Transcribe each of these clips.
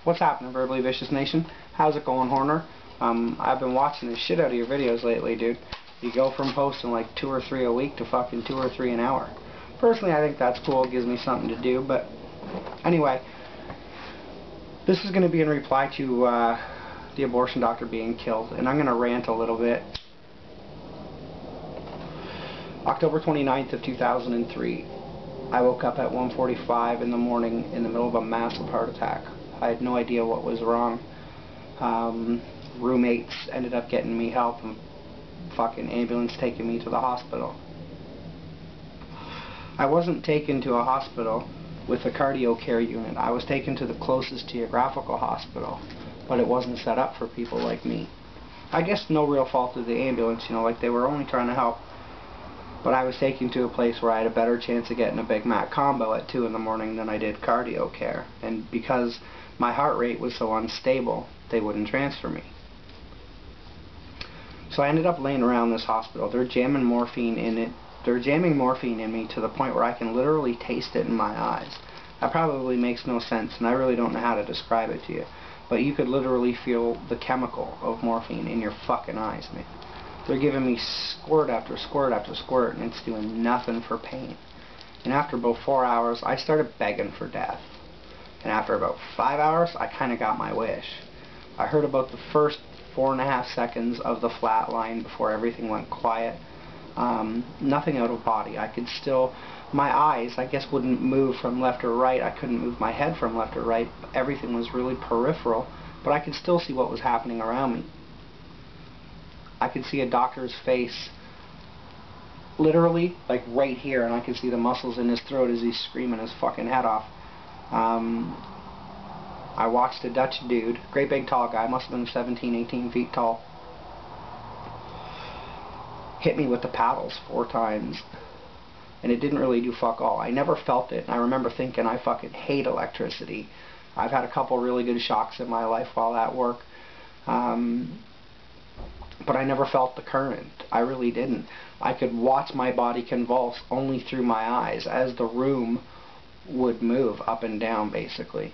What's happening, Verbally Vicious Nation? How's it going, Horner? I've been watching the shit out of your videos lately, dude. You go from posting like 2 or 3 a week to fucking 2 or 3 an hour. Personally, I think that's cool. It gives me something to do, but anyway, this is going to be in reply to the abortion doctor being killed, and I'm going to rant a little bit. October 29th of 2003. I woke up at 1:45 in the morning in the middle of a massive heart attack. I had no idea what was wrong. Roommates ended up getting me help and fucking ambulance taking me to the hospital. I wasn't taken to a hospital with a cardio care unit. I was taken to the closest geographical hospital, but it wasn't set up for people like me. I guess no real fault of the ambulance, you know, like they were only trying to help. But I was taken to a place where I had a better chance of getting a Big Mac combo at 2 in the morning than I did cardio care. And because my heart rate was so unstable, they wouldn't transfer me. So I ended up laying around this hospital. They're jamming morphine in it. They're jamming morphine in me to the point where I can literally taste it in my eyes. That probably makes no sense, and I really don't know how to describe it to you. But you could literally feel the chemical of morphine in your fucking eyes, man. They're giving me squirt after squirt after squirt, and it's doing nothing for pain. And after about 4 hours, I started begging for death. And after about 5 hours, I kind of got my wish. I heard about the first 4.5 seconds of the flat line before everything went quiet. Nothing out of body. I could still, my eyes, I guess, wouldn't move from left or right. I couldn't move my head from left or right. Everything was really peripheral, but I could still see what was happening around me. I could see a doctor's face literally like right here, and I could see the muscles in his throat as he's screaming his fucking head off. I watched a Dutch dude, great big tall guy, must have been 17, 18 feet tall, hit me with the paddles 4 times, and it didn't really do fuck all. I never felt it, and I remember thinking, I fucking hate electricity. I've had a couple really good shocks in my life while at work. But I never felt the current. I really didn't. I could watch my body convulse only through my eyes as the room would move up and down, basically.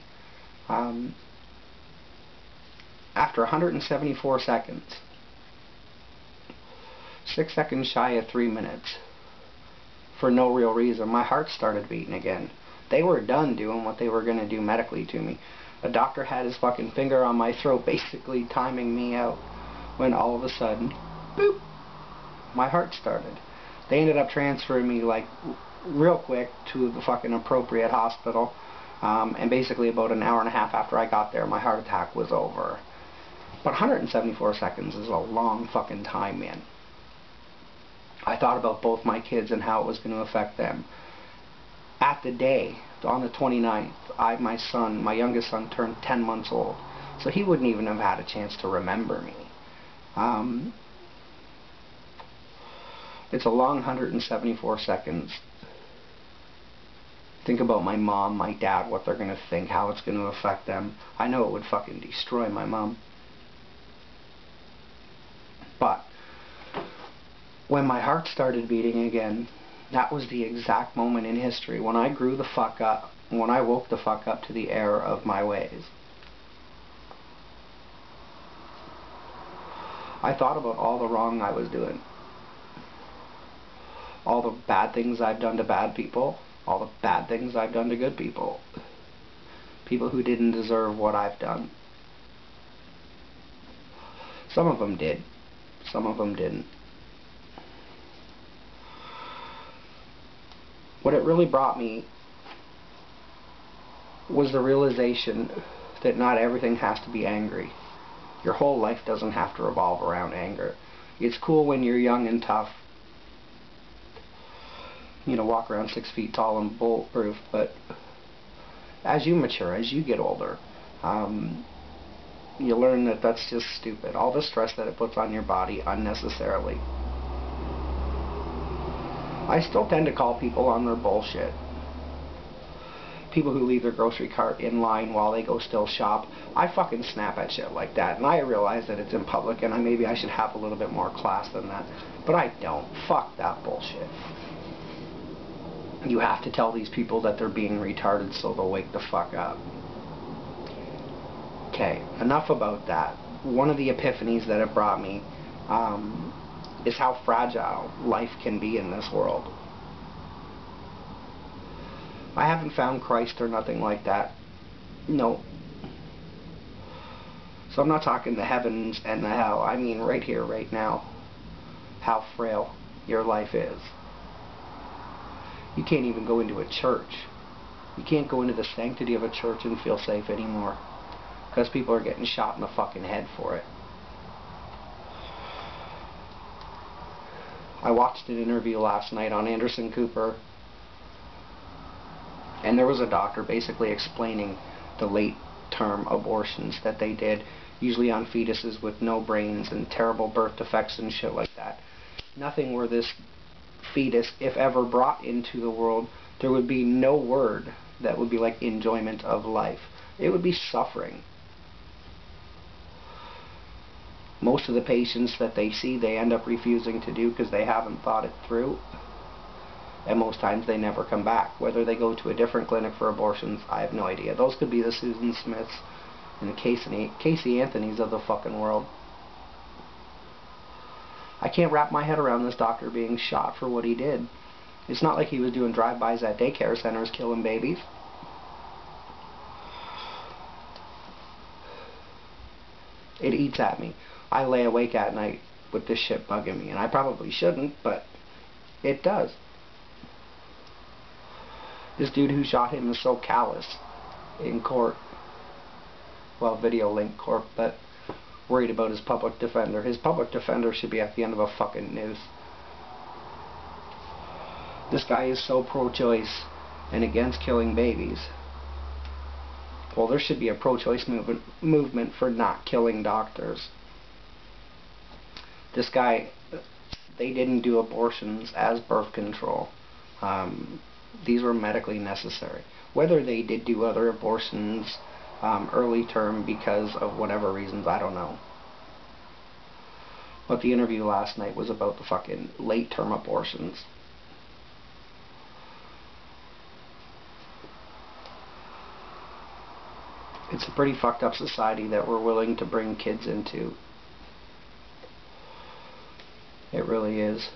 After 174 seconds, 6 seconds shy of 3 minutes, for no real reason, my heart started beating again. They were done doing what they were going to do medically to me. A doctor had his fucking finger on my throat, basically timing me out. When all of a sudden, boop, my heart started. They ended up transferring me like real quick to the fucking appropriate hospital, and basically about an hour and a half after I got there, my heart attack was over. But 174 seconds is a long fucking time, man. I thought about both my kids and how it was going to affect them. At the day, on the 29th, my youngest son turned 10 months old, so he wouldn't even have had a chance to remember me. It's a long 174 seconds. Think about my mom, my dad, what they're going to think, how it's going to affect them. I know it would fucking destroy my mom. But when my heart started beating again, that was the exact moment in history when I grew the fuck up, when I woke the fuck up to the error of my ways. I thought about all the wrong I was doing. All the bad things I've done to bad people. All the bad things I've done to good people. People who didn't deserve what I've done. Some of them did. Some of them didn't. What it really brought me was the realization that not everything has to be angry. Your whole life doesn't have to revolve around anger. It's cool when you're young and tough, you know, walk around 6 feet tall and bulletproof, but as you mature, as you get older, you learn that that's just stupid. All the stress that it puts on your body unnecessarily. I still tend to call people on their bullshit. People who leave their grocery cart in line while they go still shop. I fucking snap at shit like that, and I realize that it's in public, and maybe I should have a little bit more class than that, but I don't. Fuck that bullshit. You have to tell these people that they're being retarded so they'll wake the fuck up. Okay, enough about that. One of the epiphanies that it brought me is how fragile life can be in this world. I haven't found Christ or nothing like that. No. So I'm not talking the heavens and the hell. I mean right here, right now. How frail your life is. You can't even go into a church. You can't go into the sanctity of a church and feel safe anymore. Because people are getting shot in the fucking head for it. I watched an interview last night on Anderson Cooper. And there was a doctor basically explaining the late-term abortions that they did, usually on fetuses with no brains and terrible birth defects and shit like that. Nothing where this fetus, if ever brought into the world, there would be no word that would be like enjoyment of life. It would be suffering. Most of the patients that they see, they end up refusing to do because they haven't thought it through. And most times they never come back. Whether they go to a different clinic for abortions, I have no idea. Those could be the Susan Smiths and the Casey Anthonys of the fucking world. I can't wrap my head around this doctor being shot for what he did. It's not like he was doing drive-bys at daycare centers killing babies. It eats at me. I lay awake at night with this shit bugging me, and I probably shouldn't, but it does. This dude who shot him is so callous in court. Well, video link court, but worried about his public defender. His public defender should be at the end of a fucking noose. This guy is so pro-choice and against killing babies. Well, there should be a pro-choice movement for not killing doctors. This guy, they didn't do abortions as birth control. These were medically necessary. Whether they did do other abortions early term because of whatever reasons, I don't know. But the interview last night was about the fucking late term abortions. It's a pretty fucked up society that we're willing to bring kids into. It really is.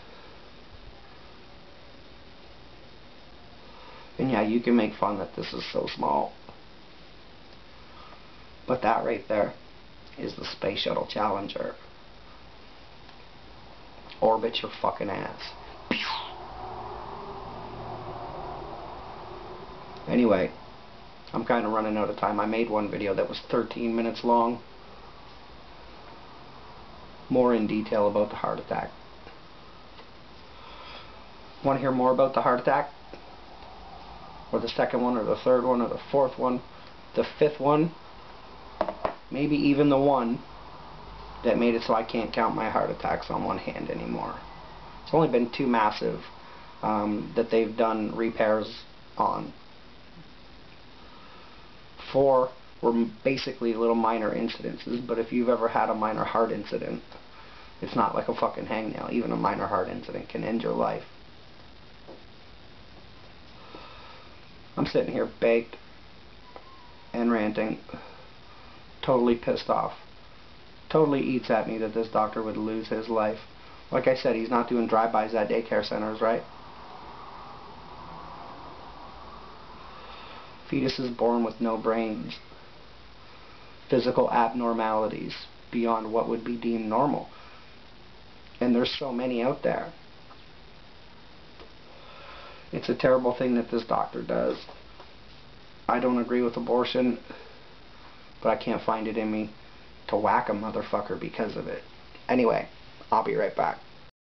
And yeah, you can make fun that this is so small. But that right there is the Space Shuttle Challenger. Orbit your fucking ass. Anyway, I'm kind of running out of time. I made one video that was 13 minutes long. More in detail about the heart attack. Want to hear more about the heart attack? Or the second one, or the third one, or the fourth one, the fifth one, maybe even the one that made it so I can't count my heart attacks on one hand anymore. It's only been 2 massive that they've done repairs on. 4 were basically little minor incidences, but if you've ever had a minor heart incident, it's not like a fucking hangnail. Even a minor heart incident can end your life. I'm sitting here baked and ranting, totally pissed off. Totally eats at me that this doctor would lose his life. Like I said, he's not doing drive-bys at daycare centers, right? Fetuses born with no brains. Physical abnormalities beyond what would be deemed normal. And there's so many out there. It's a terrible thing that this doctor does. I don't agree with abortion, but I can't find it in me to whack a motherfucker because of it. Anyway, I'll be right back.